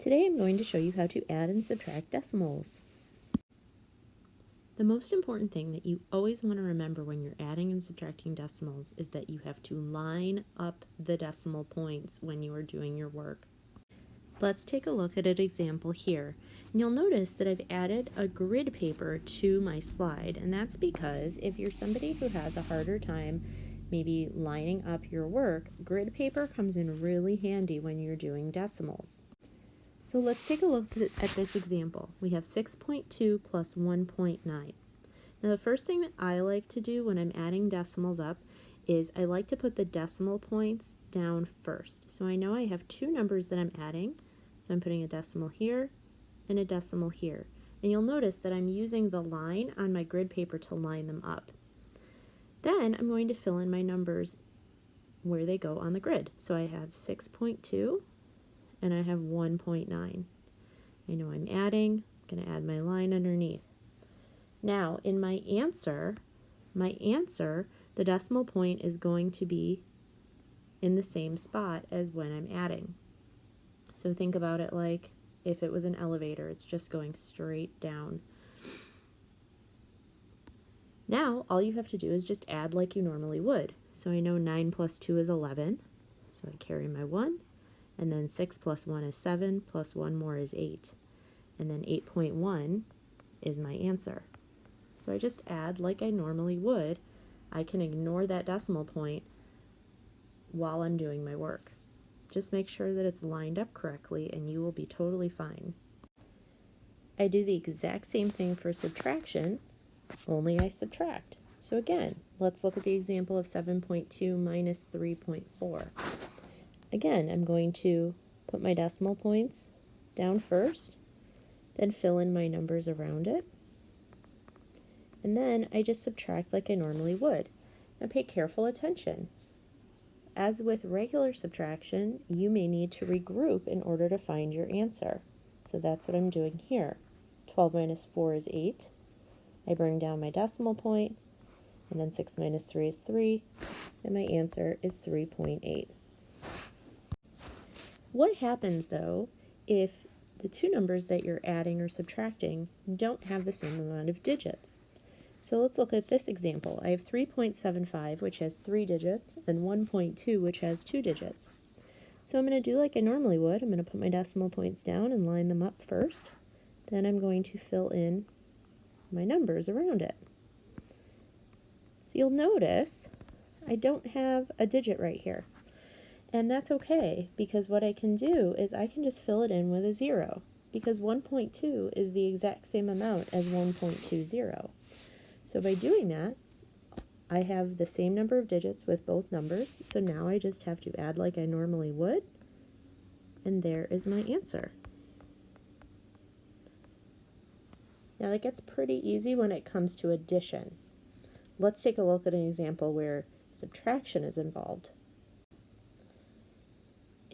Today I'm going to show you how to add and subtract decimals. The most important thing that you always want to remember when you're adding and subtracting decimals is that you have to line up the decimal points when you are doing your work. Let's take a look at an example here. And you'll notice that I've added a grid paper to my slide, and that's because if you're somebody who has a harder time maybe lining up your work, grid paper comes in really handy when you're doing decimals. So let's take a look at this example. We have 6.2 plus 1.9. Now the first thing that I like to do when I'm adding decimals up is I like to put the decimal points down first. So I know I have two numbers that I'm adding. So I'm putting a decimal here and a decimal here. And you'll notice that I'm using the line on my grid paper to line them up. Then I'm going to fill in my numbers where they go on the grid. So I have 6.2 and I have 1.9. I know I'm adding, I'm going to add my line underneath. Now in my answer, the decimal point is going to be in the same spot as when I'm adding. So think about it like if it was an elevator, it's just going straight down. Now all you have to do is just add like you normally would. So I know 9 plus 2 is 11, so I carry my 1. And then 6 plus 1 is 7, plus 1 more is 8. And then 8.1 is my answer. So I just add like I normally would. I can ignore that decimal point while I'm doing my work. Just make sure that it's lined up correctly and you will be totally fine. I do the exact same thing for subtraction, only I subtract. So again, let's look at the example of 7.2 minus 3.4. Again, I'm going to put my decimal points down first, then fill in my numbers around it, and then I just subtract like I normally would. Now pay careful attention. As with regular subtraction, you may need to regroup in order to find your answer. So that's what I'm doing here. 12 minus 4 is 8. I bring down my decimal point, and then 6 minus 3 is 3, and my answer is 3.8. What happens though if the two numbers that you're adding or subtracting don't have the same amount of digits? So let's look at this example. I have 3.75, which has 3 digits, and 1.2, which has 2 digits. So I'm going to do like I normally would. I'm going to put my decimal points down and line them up first. Then I'm going to fill in my numbers around it. So you'll notice I don't have a digit right here. And that's okay, because what I can do is I can just fill it in with a 0, because 1.2 is the exact same amount as 1.20. So by doing that, I have the same number of digits with both numbers, so now I just have to add like I normally would, and there is my answer. Now that gets pretty easy when it comes to addition. Let's take a look at an example where subtraction is involved.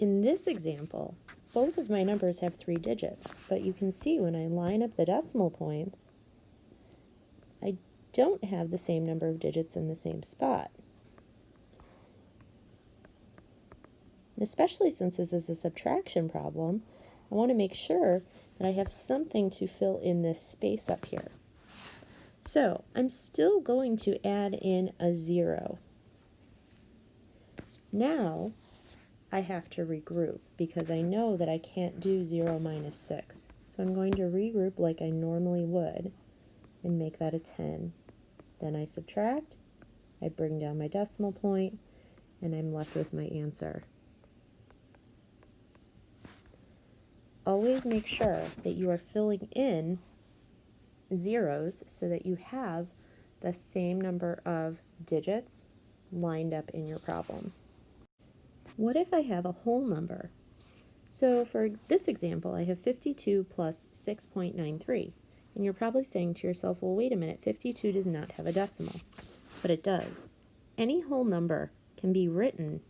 In this example, both of my numbers have 3 digits, but you can see when I line up the decimal points, I don't have the same number of digits in the same spot. And especially since this is a subtraction problem, I want to make sure that I have something to fill in this space up here. So I'm still going to add in a 0. Now I have to regroup because I know that I can't do 0 minus 6. So I'm going to regroup like I normally would and make that a 10. Then I subtract, I bring down my decimal point, and I'm left with my answer. Always make sure that you are filling in zeros so that you have the same number of digits lined up in your problem. What if I have a whole number? So for this example, I have 52 plus 6.93. And you're probably saying to yourself, well, wait a minute, 52 does not have a decimal. But it does. Any whole number can be written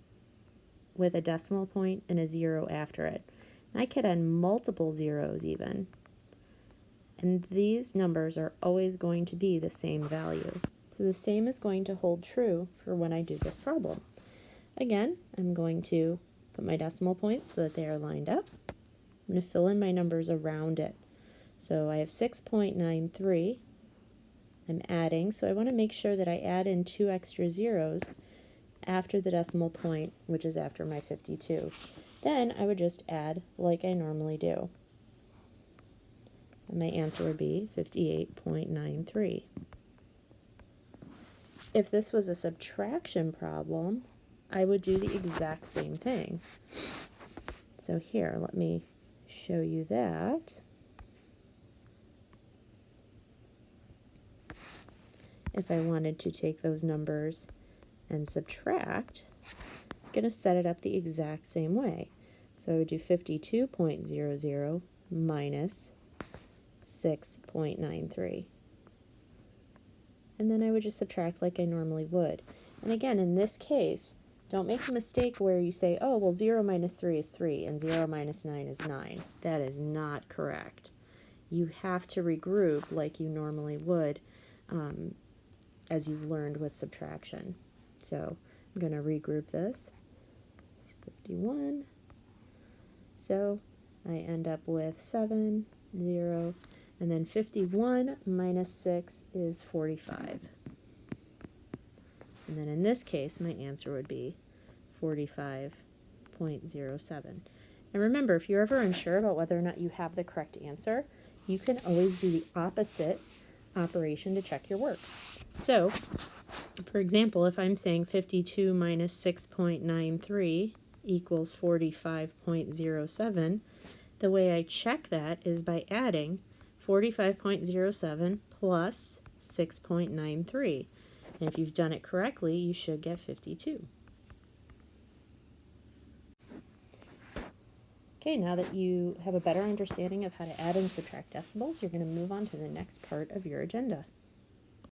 with a decimal point and a 0 after it. And I could add multiple zeros even. And these numbers are always going to be the same value. So the same is going to hold true for when I do this problem. Again, I'm going to put my decimal points so that they are lined up. I'm going to fill in my numbers around it. So I have 6.93. I'm adding, so I want to make sure that I add in 2 extra zeros after the decimal point, which is after my 52. Then I would just add like I normally do. And my answer would be 58.93. If this was a subtraction problem, I would do the exact same thing. So here, let me show you that. If I wanted to take those numbers and subtract, I'm going to set it up the exact same way. So I would do 52.00 minus 6.93. And then I would just subtract like I normally would. And again, in this case, don't make a mistake where you say, oh, well, 0 minus 3 is 3, and 0 minus 9 is 9. That is not correct. You have to regroup like you normally would as you've learned with subtraction. So I'm going to regroup this. It's 51. So I end up with 7, 0, and then 51 minus 6 is 45. And then in this case, my answer would be 45.07. And remember, if you're ever unsure about whether or not you have the correct answer, you can always do the opposite operation to check your work. So, for example, if I'm saying 52 minus 6.93 equals 45.07, the way I check that is by adding 45.07 plus 6.93. And if you've done it correctly, you should get 52. Okay, now that you have a better understanding of how to add and subtract decimals, you're going to move on to the next part of your agenda.